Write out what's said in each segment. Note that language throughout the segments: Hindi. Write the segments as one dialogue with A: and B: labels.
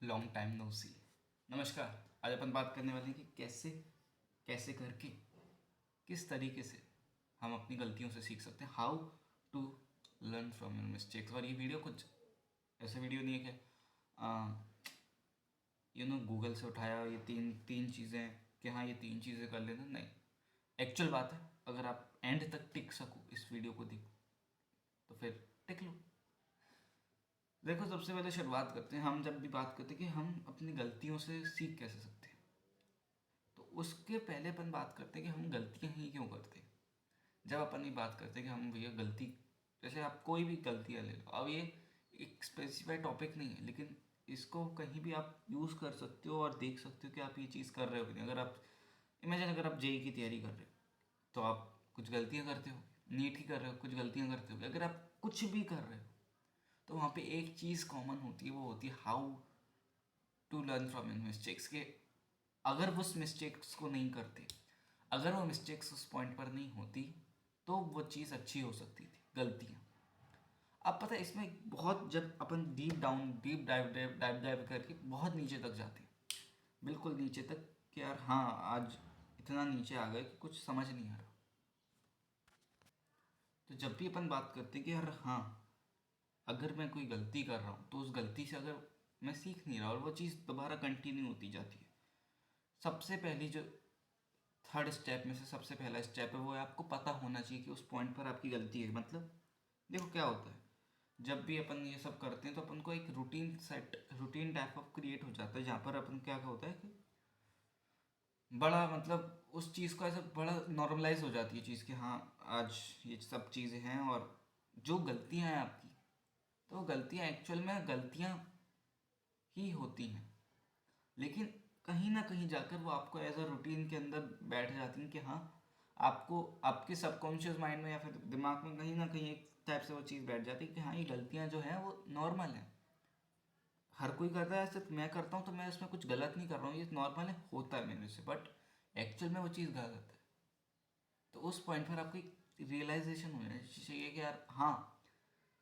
A: लॉन्ग टाइम नो सी। नमस्कार। आज अपन बात करने वाले हैं कि कैसे कैसे करके किस तरीके से हम अपनी गलतियों से सीख सकते हैं। How to learn from your mistakes. और ये वीडियो कुछ ऐसा वीडियो नहीं है कि गूगल से उठाया ये तीन तीन चीज़ें कि हाँ ये तीन चीज़ें कर लेना, नहीं। एक्चुअल बात है, अगर आप एंड तक टिक सको इस वीडियो को देख तो फिर टिक लो। देखो, सबसे पहले शुरुआत करते हैं। हम जब भी बात करते हैं कि हम अपनी गलतियों से सीख कैसे सकते हैं, तो उसके पहले अपन बात करते हैं कि हम गलतियां ही क्यों करते हैं। जब अपन ये बात करते हैं कि हम भैया गलती, जैसे आप कोई भी गलतियां ले लो, अब ये एक स्पेसिफाइड टॉपिक नहीं है, लेकिन इसको कहीं भी आप यूज़ कर सकते हो और देख सकते हो कि आप ये चीज़ कर रहे हो कि नहीं। अगर आप इमेजिन, अगर आप जेई की तैयारी कर रहे हो तो आप कुछ गलतियां करते हो, नीट की कर रहे हो कुछ गलतियां करते हो। अगर आप कुछ भी कर रहे हो तो वहाँ पे एक चीज़ कॉमन होती है, वो होती है how to learn from your mistakes. के अगर वो उस मिस्टेक्स को नहीं करते, अगर वो मिस्टेक्स उस पॉइंट पर नहीं होती, तो वो चीज़ अच्छी हो सकती थी। गलतियाँ, अब पता है इसमें बहुत, जब अपन deep dive dive dive dive करके बहुत नीचे तक जाते हैं, बिल्कुल नीचे तक, कि यार हाँ आज इतना नीचे आ गए कि कुछ समझ नहीं आ रहा। तो जब भी अपन बात करते हैं कि यार हाँ, अगर मैं कोई गलती कर रहा हूँ तो उस गलती से अगर मैं सीख नहीं रहा और वो चीज़ दोबारा कंटिन्यू होती जाती है, सबसे पहली जो थर्ड स्टेप में से सबसे पहला स्टेप है वो है आपको पता होना चाहिए कि उस पॉइंट पर आपकी गलती है। मतलब देखो क्या होता है, जब भी अपन ये सब करते हैं तो अपन को एक रूटीन टाइप ऑफ क्रिएट हो जाता है, जहाँ पर अपन क्या होता है कि बड़ा, मतलब उस चीज़ को ऐसा बड़ा नॉर्मलाइज हो जाती है चीज़ कि हाँ आज ये सब चीज़ें हैं। और जो गलतियाँ हैं आपकी, तो वो गलतियाँ एक्चुअल में गलतियाँ ही होती हैं, लेकिन कहीं ना कहीं जाकर वो आपको एज अ रूटीन के अंदर बैठ जाती हैं कि हाँ, आपको आपके सबकॉन्शियस माइंड में या फिर दिमाग में कहीं ना कहीं एक टाइप से वो चीज़ बैठ जाती है कि हाँ ये गलतियाँ जो हैं वो नॉर्मल हैं। हर कोई करता है, सिर्फ मैं करता हूँ तो मैं इसमें कुछ गलत नहीं कर रहा हूँ, ये नॉर्मल है, होता है मेरे से। बट एक्चुअल में वो चीज़ गलत है। तो उस पॉइंट पर आपको एक रियलाइजेशन होना चाहिए कि यार हाँ,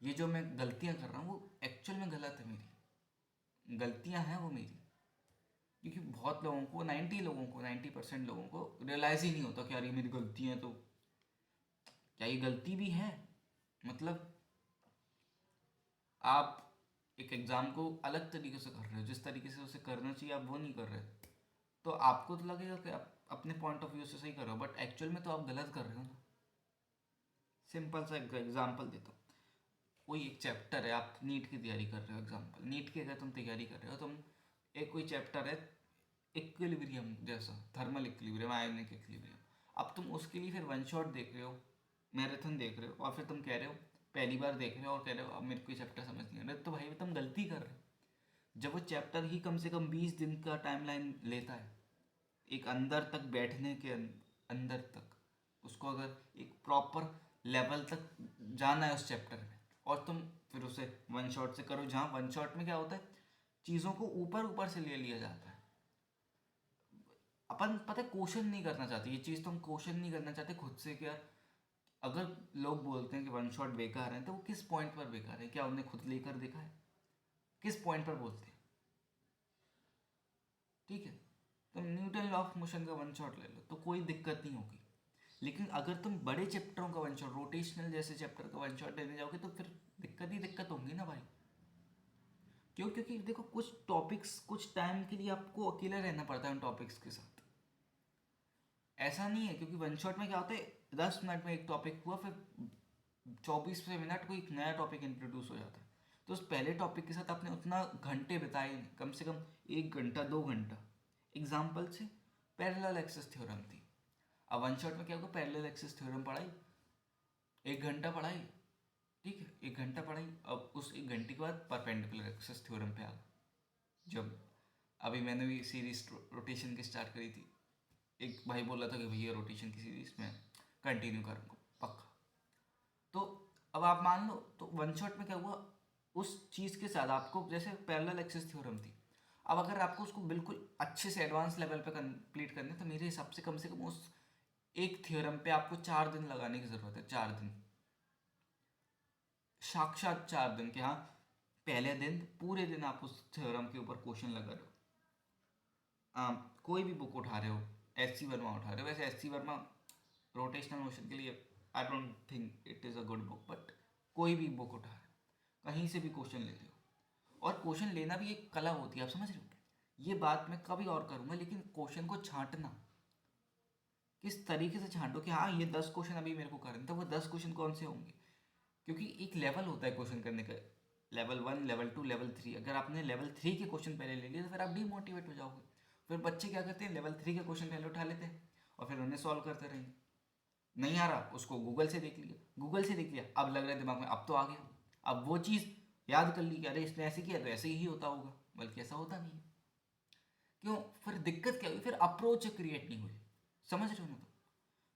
A: ये जो मैं गलतियाँ कर रहा हूँ वो एक्चुअल में गलत है, मेरी गलतियाँ हैं वो मेरी। क्योंकि बहुत लोगों को, 90% लोगों को रियलाइज़ ही नहीं होता कि यार ये मेरी गलती है। तो क्या ये गलती भी है? मतलब आप एक एग्ज़ाम को अलग तरीके से कर रहे हो, जिस तरीके से उसे करना चाहिए आप वो नहीं कर रहे, तो आपको तो लगेगा कि आप अपने पॉइंट ऑफ व्यू से सही कर रहे हो, बट एक्चुअल में तो आप गलत कर रहे हो ना। सिंपल सा एग्जाम्पल देता हूँ। कोई एक चैप्टर है, आप नीट की तैयारी कर रहे हो, एग्जाम्पल नीट की अगर तुम तैयारी कर रहे हो, तुम एक कोई चैप्टर है इक्विलिब्रियम जैसा, थर्मल इक्विलिब्रियम, आयोनिक इक्विलिब्रियम, अब तुम उसके लिए फिर वन शॉट देख रहे हो, मैराथन देख रहे हो, और फिर तुम कह रहे हो, पहली बार देख रहे हो और कह रहे हो अब मेरे को ये चैप्टर समझ नहीं आ रहा, तो भाई तुम गलती कर रहे हो। जब वो चैप्टर ही कम से कम 20 दिन का टाइमलाइन लेता है, एक अंदर तक बैठने के अंदर तक, उसको अगर एक प्रॉपर लेवल तक जाना है उस चैप्टर में, और तुम फिर उसे वन शॉट से करो, जहाँ वन शॉट में क्या होता है, चीज़ों को ऊपर ऊपर से ले लिया जाता है। अपन पता है क्वेश्चन नहीं करना चाहते, ये चीज़ तो हम क्वेश्चन नहीं करना चाहते खुद से। क्या, अगर लोग बोलते हैं कि वन शॉट बेकार है, तो वो किस पॉइंट पर बेकार है? क्या उन्हें खुद लेकर देखा है? किस पॉइंट पर बोलते हैं? ठीक है, तुम न्यूटन लॉ ऑफ मोशन का वन शॉट ले लो तो कोई दिक्कत नहीं होगी। लेकिन अगर तुम बड़े चैप्टरों का वन शॉट, रोटेशनल जैसे चैप्टर का वन शॉट लेने जाओगे, तो फिर दिक्कत ही दिक्कत होंगी ना भाई। क्यों? क्योंकि देखो, कुछ टॉपिक्स कुछ टाइम के लिए आपको अकेला रहना पड़ता है उन टॉपिक्स के साथ। ऐसा नहीं है, क्योंकि वन शॉट में क्या होता है, 10 मिनट में एक टॉपिक हुआ, फिर 24 मिनट कोई एक नया टॉपिक इंट्रोड्यूस हो जाता है। तो उस पहले टॉपिक के साथ आपने उतना घंटे बिताए नहीं, कम से कम 1 घंटा 2 घंटा। एग्जाम्पल से पैरेलल एक्सेस थ्योरम थी, अब वन शॉट में क्या होगा, पैरेलल एक्सेस थ्योरम पढ़ाई, 1 घंटा पढ़ाई, ठीक है, 1 घंटा पढ़ाई। अब उस 1 घंटे के बाद परपेंडिकुलर एक्सेस थ्योरम पे आ गए। जब अभी मैंने भी सीरीज रोटेशन की स्टार्ट करी थी, एक भाई बोला था कि भैया रोटेशन की सीरीज में कंटिन्यू करूँगा पक्का। तो अब आप मान लो, तो वन शॉट में क्या हुआ, उस चीज़ के साथ आपको, जैसे पैरेलल एक्सेस थ्योरम थी, अब अगर आपको उसको बिल्कुल अच्छे से एडवांस लेवल पे कंप्लीट करना है, तो मेरे हिसाब से कम उस एक थ्योरम पे आपको 4 दिन लगाने की ज़रूरत है। 4 दिन, साक्षात 4 दिन, कि हाँ पहले दिन पूरे दिन आप उस थ्योरम के ऊपर क्वेश्चन लगा रहे हो। कोई भी बुक उठा रहे हो, एस सी वर्मा उठा रहे हो, वैसे S C Verma rotational motion के लिए I don't think it is a good book, but कोई भी बुक उठा रहे हो, कहीं से भी क्वेश्चन ले रहे हो, और क्वेश्चन लेना भी एक कला होती है, आप समझ रहे हो। ये बात मैं कभी और करूँगा, लेकिन क्वेश्चन को छांटना किस तरीके से छांटो कि हाँ ये 10 क्वेश्चन अभी मेरे को करने, तो वो 10 क्वेश्चन कौन से होंगे, क्योंकि एक लेवल होता है क्वेश्चन करने का, लेवल 1, लेवल 2, लेवल 3। अगर आपने लेवल 3 के क्वेश्चन पहले ले लिए तो फिर आप डीमोटिवेट हो जाओगे। फिर बच्चे क्या करते हैं, लेवल 3 के क्वेश्चन पहले उठा लेते हैं और फिर उन्हें सॉल्व करते रहेंगे। नहीं आ रहा, उसको गूगल से देख लिया, गूगल से देख लिया, अब लग रहा है दिमाग में अब तो आ गया, अब वो चीज़ याद कर ली कि अरे इसने ऐसे किया तो ऐसे ही होता होगा, बल्कि ऐसा होता नहीं है। क्यों? फिर दिक्कत क्या हुई, फिर अप्रोच क्रिएट नहीं हुई। समझ रहे हो ना?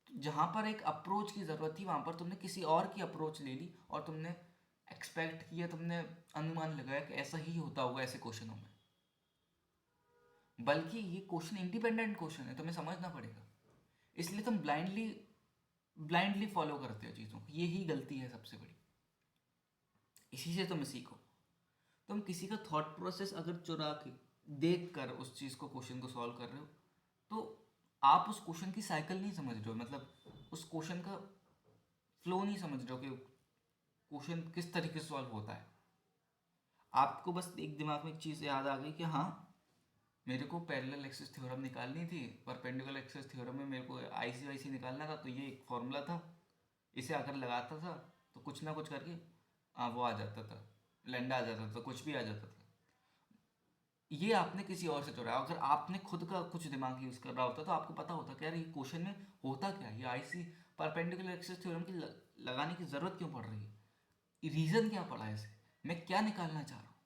A: तो जहाँ पर एक अप्रोच की ज़रूरत थी वहाँ पर तुमने किसी और की अप्रोच ले ली और तुमने एक्सपेक्ट किया, तुमने अनुमान लगाया कि ऐसा ही होता होगा ऐसे क्वेश्चनों में। बल्कि ये क्वेश्चन इंडिपेंडेंट क्वेश्चन है, तुम्हें समझना पड़ेगा। इसलिए तुम ब्लाइंडली ब्लाइंडली फॉलो करते हो चीज़ों को, यही गलती है सबसे बड़ी। इसी से तुम्हें सीखो। तुम किसी का थॉट प्रोसेस अगर चुरा के देख कर उस चीज़ को, क्वेश्चन को सॉल्व कर रहे हो, तो आप उस क्वेश्चन की साइकिल नहीं समझ रहे हो, मतलब उस क्वेश्चन का फ्लो नहीं समझ रहे हो कि क्वेश्चन किस तरीके से सॉल्व होता है। आपको बस एक दिमाग में एक चीज़ याद आ गई कि हाँ मेरे को पैरेलल एक्सिस थ्योरम निकालनी थी, परपेंडिकुलर एक्सिस थ्योरम में मेरे को आईसी वाईसी निकालना था, तो ये एक फॉर्मूला था, इसे अगर लगाता था तो कुछ ना कुछ करके वो आ जाता था, लेंडा आ जाता था, कुछ भी आ जाता था। ये आपने किसी और से चुराया। अगर आपने खुद का कुछ दिमाग यूज़ कर रहा होता तो आपको पता होता कि यार ये क्वेश्चन में होता क्या है, ये आईसी परपेंडिकुलर एक्सिस थ्योरम की लगाने की ज़रूरत क्यों पड़ रही है, रीज़न क्या पड़ा है, इसे मैं क्या निकालना चाह रहा हूँ।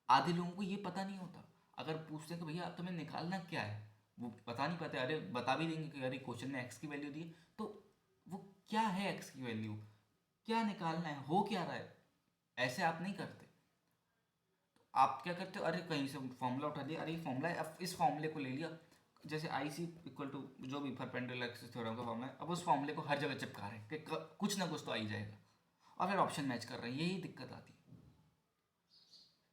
A: आधे लोगों को ये पता नहीं होता। अगर पूछते हैं कि भैया तुम्हें निकालना क्या है, वो बता नहीं पाते। अरे बता भी देंगे कि अरे क्वेश्चन में एक्स की वैल्यू दी है, तो वो क्या है एक्स की वैल्यू, क्या निकालना है, हो क्या रहा है, ऐसे आप नहीं करते। आप क्या करते हो, अरे कहीं से फॉर्मूला उठा लिया, अरे ये फॉर्मूला है, अब इस फॉर्मूले को ले लिया, जैसे आई सी इक्वल टू जो भी परपेंडिकुलर एक्सिस थ्योरम का फॉर्मूला है, अब उस फॉर्मूले को हर जगह चिपका रहे हैं कि कुछ ना कुछ तो आ ही जाएगा, और फिर ऑप्शन मैच कर रहे हैं। यही दिक्कत आती है।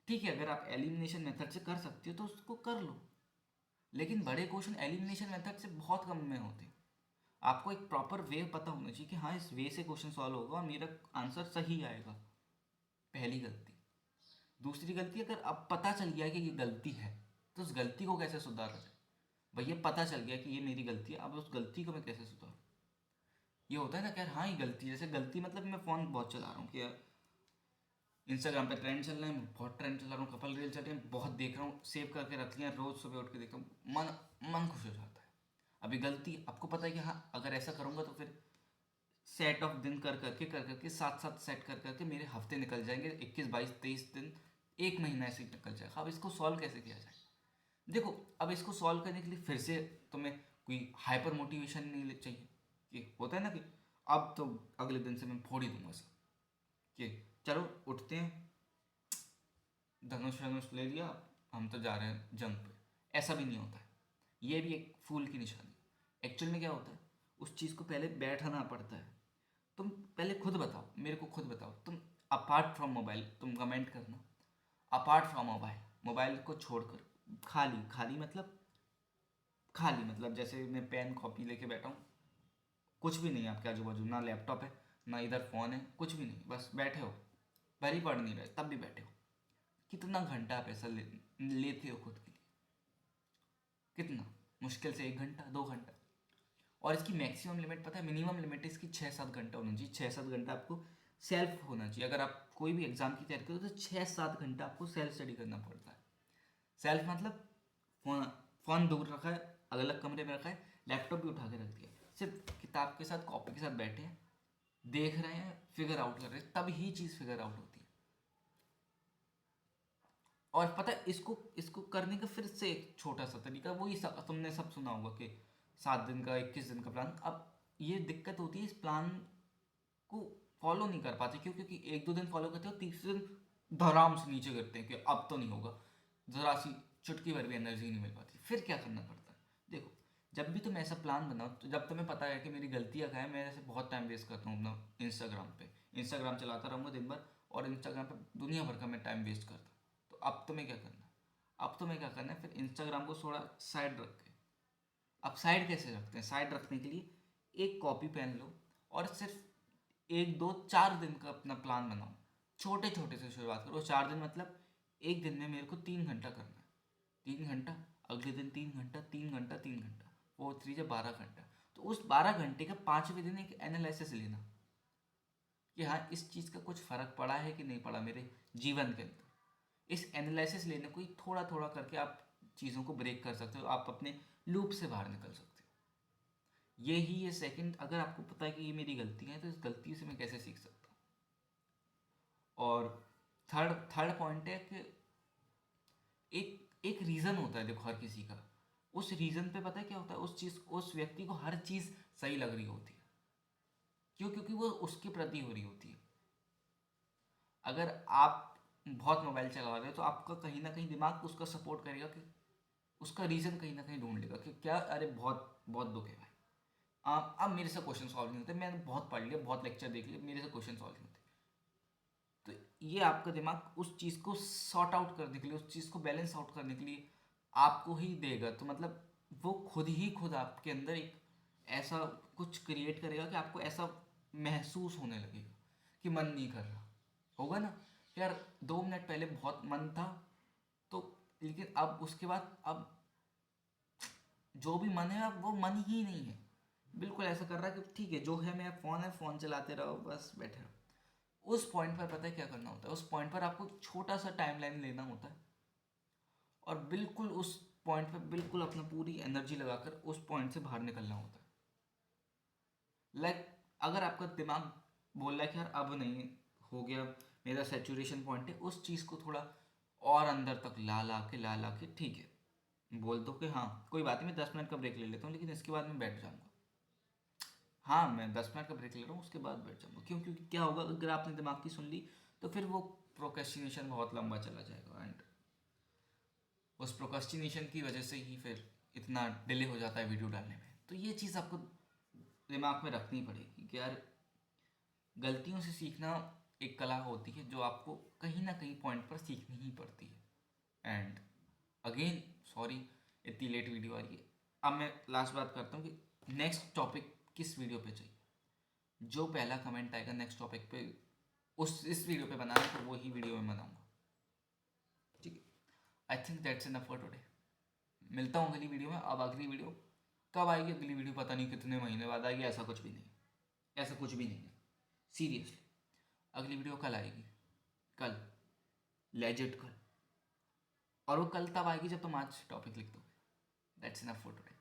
A: ठीक है, अगर आप एलिमिनेशन मेथड से कर सकते हो तो उसको कर लो, लेकिन बड़े क्वेश्चन एलिमिनेशन मेथड से बहुत कम में होते हैं। आपको एक प्रॉपर वे पता होना चाहिए कि हाँ इस वे से क्वेश्चन सॉल्व होगा और मेरा आंसर सही आएगा। पहली गलती। दूसरी गलती, अगर अब पता चल गया कि ये गलती है तो उस गलती को कैसे सुधारा जाए। भैया पता चल गया कि ये मेरी गलती है, अब उस गलती को मैं कैसे सुधारूँ। ये होता है ना कि यार हाँ ये गलती, जैसे गलती मतलब मैं फ़ोन बहुत चला रहा हूँ कि यार इंस्टाग्राम पे ट्रेंड चल रहे हैं, बहुत ट्रेंड चला रहा हूँ, कपल रील चल रहे हैं, बहुत देख रहा हूँ, सेव करके रख लिया, रोज़ सुबह उठ के देखता हूँ, मन मन खुश हो जाता है। अभी गलती, आपको पता है कि हाँ अगर ऐसा करूँगा तो फिर सेट ऑफ दिन कर करके साथ साथ सेट कर करके मेरे हफ्ते निकल जाएंगे, 21, 22, 23 दिन, एक महीना ऐसे ही निकल जाएगा। अब इसको सॉल्व कैसे किया जाए। देखो, अब इसको सॉल्व करने के लिए फिर से तुम्हें कोई हाइपर मोटिवेशन नहीं चाहिए, कि होता है ना कि अब तो अगले दिन से मैं फोड़ ही दूंगा सब, कि चलो उठते हैं, धनुष धनुष ले लिया, हम तो जा रहे हैं जंग पे। ऐसा भी नहीं होता है, ये भी एक फूल की निशानी। एक्चुअल में क्या होता है, उस चीज़ को पहले बैठना पड़ता है। तुम पहले खुद बताओ, मेरे को खुद बताओ, तुम अपार्ट फ्रॉम मोबाइल, तुम कमेंट करना, अपार्ट फ्रॉम मोबाइल, मोबाइल को छोड़कर खाली, खाली मतलब जैसे मैं पेन कॉपी लेके बैठा हूँ, कुछ भी नहीं है आपके आजू बाजू, ना लैपटॉप है ना इधर फ़ोन है, कुछ भी नहीं, बस बैठे हो, भले ही पढ़ नहीं रहे तब भी बैठे हो। कितना घंटा आप ऐसा लेते हो खुद के लिए, कितना मुश्किल से 1 घंटा 2 घंटा। और इसकी मैक्सिमम लिमिट पता है, मिनिमम लिमिट इसकी 6-7 घंटा होना चाहिए। 6-7 घंटा आपको सेल्फ होना चाहिए। अगर आप कोई भी एग्जाम की तैयारी करो तो 6-7 घंटा आपको सेल्फ स्टडी करना पड़ता है। सेल्फ मतलब फोन, फोन दूर रखा है, अलग अलग कमरे में रखा है, लैपटॉप भी उठा के रख दिया, सिर्फ किताब के साथ कॉपी के साथ बैठे हैं, देख रहे हैं, फिगर आउट कर रहे हैं, तब ही चीज़ फिगर आउट होती है। और पता है इसको इसको करने का फिर से एक छोटा सा तरीका, वही तुमने सब सुना होगा कि 7 दिन का 21 दिन का प्लान। अब ये दिक्कत होती है, इस प्लान को फॉलो नहीं कर पाते। क्यों? क्योंकि 1-2 दिन फॉलो करते हो, तीसरे दिन धड़ाम से नीचे गिरते हैं कि अब तो नहीं होगा, जरा सी चुटकी भर भी एनर्जी नहीं मिल पाती। फिर क्या करना पड़ता है, देखो, जब भी तुम ऐसा प्लान बनाओ, तो जब तुम्हें पता है कि मेरी गलतियाँ क्या है, मैं ऐसे बहुत टाइम वेस्ट करता हूँ अपना इंस्टाग्राम पे, इंस्टाग्राम चलाता रहूँगा दिन भर, और इंस्टाग्राम पे दुनिया भर का मैं टाइम वेस्ट करता। तो अब तुम्हें क्या करना है, अब तुम्हें क्या करना है, फिर इंस्टाग्राम को थोड़ा साइड रख के, अब साइड कैसे रखते हैं, साइड रखने के लिए एक कॉपी पेन लो और सिर्फ 1 2 4 दिन का अपना प्लान बनाओ। छोटे छोटे से शुरुआत करो। 4 दिन मतलब एक दिन में मेरे को 3 घंटा करना है, 3 घंटा, अगले दिन 3 घंटा, 3 घंटा, 3 घंटा, 4 3 12 घंटा। तो उस 12 घंटे का 5वें दिन एक एनालिसिस लेना कि हाँ इस चीज़ का कुछ फ़र्क पड़ा है कि नहीं पड़ा मेरे जीवन के अंदर। इस एनालिसिस लेने को ही थोड़ा थोड़ा करके आप चीज़ों को ब्रेक कर सकते हो, आप अपने लूप से बाहर निकल सकते हो। ये ही ये सेकंड, अगर आपको पता है कि ये मेरी गलती है तो इस गलती से मैं कैसे सीख सकता हूँ। और थर्ड थर्ड पॉइंट है कि एक एक रीज़न होता है, देखो हर किसी का, उस रीज़न पे पता है क्या होता है, उस चीज़, उस व्यक्ति को हर चीज़ सही लग रही होती है। क्यों? क्योंकि वो उसके प्रति हो रही होती है। अगर आप बहुत मोबाइल चला रहे हो तो आपका कहीं ना कहीं दिमाग उसका सपोर्ट करेगा कि उसका रीज़न कहीं ना कहीं ढूंढ लेगा कि क्या, अरे बहुत बहुत दुख है भाई, अब मेरे से क्वेश्चन सॉल्व नहीं होते, मैंने बहुत पढ़ लिया, बहुत लेक्चर देख लिया, मेरे से क्वेश्चन सॉल्व नहीं होते। तो ये आपका दिमाग उस चीज़ को सॉर्ट आउट करने के लिए, उस चीज़ को बैलेंस आउट करने के लिए आपको ही देगा। तो मतलब वो खुद ही खुद आपके अंदर एक ऐसा कुछ क्रिएट करेगा कि आपको ऐसा महसूस होने लगेगा कि मन नहीं कर रहा होगा ना, यार 2 मिनट पहले बहुत मन था, तो लेकिन अब उसके बाद अब जो भी मन है अब वो मन ही नहीं है। बिल्कुल ऐसा कर रहा है कि ठीक है जो है, फ़ोन चलाते रहो, बस बैठे रहो। उस पॉइंट पर पता है क्या करना होता है, उस पॉइंट पर आपको छोटा सा टाइमलाइन लेना होता है और बिल्कुल उस पॉइंट पर बिल्कुल अपना पूरी एनर्जी लगाकर उस पॉइंट से बाहर निकलना होता है। अगर आपका दिमाग बोल रहा है कि यार अब नहीं हो गया, मेरा सेचुरेशन पॉइंट है, उस चीज़ को थोड़ा और अंदर तक ला ला के ठीक है, बोल दो कि हाँ कोई बात नहीं, मैं 10 मिनट का ब्रेक ले लेता हूँ लेकिन इसके बाद मैं बैठ जाऊँगा। हाँ मैं 10 मिनट का ब्रेक ले रहा हूँ, उसके बाद बैठ जाऊँगा। क्यों? क्योंकि क्या होगा, अगर आपने दिमाग की सुन ली तो फिर वो प्रोक्रेस्टिनेशन बहुत लंबा चला जाएगा एंड उस प्रोक्रेस्टिनेशन की वजह से ही फिर इतना डिले हो जाता है वीडियो डालने में। तो ये चीज़ आपको दिमाग में रखनी पड़ेगी कि यार गलतियों से सीखना एक कला होती है जो आपको कहीं ना कहीं पॉइंट पर सीखनी ही पड़ती है। एंड अगेन सॉरी इतनी लेट वीडियो आ रही है। अब मैं लास्ट बात करता हूँ कि नेक्स्ट टॉपिक किस वीडियो पे चाहिए। जो पहला कमेंट आएगा नेक्स्ट टॉपिक पे उस इस वीडियो पे बनाना, तो वो ही वीडियो में बनाऊंगा। ठीक है, I think that's enough for today. मिलता हूँ अगली वीडियो में। अब अगली वीडियो कब आएगी, अगली वीडियो पता नहीं कितने महीने बाद आएगी, ऐसा कुछ भी नहीं है, ऐसा कुछ भी नहीं है सीरियसली। अगली वीडियो कल आएगी, कल, लेजिट कल। और वो कल तब आएगी जब तुम आज टॉपिक लिख दोगे। That's enough for today.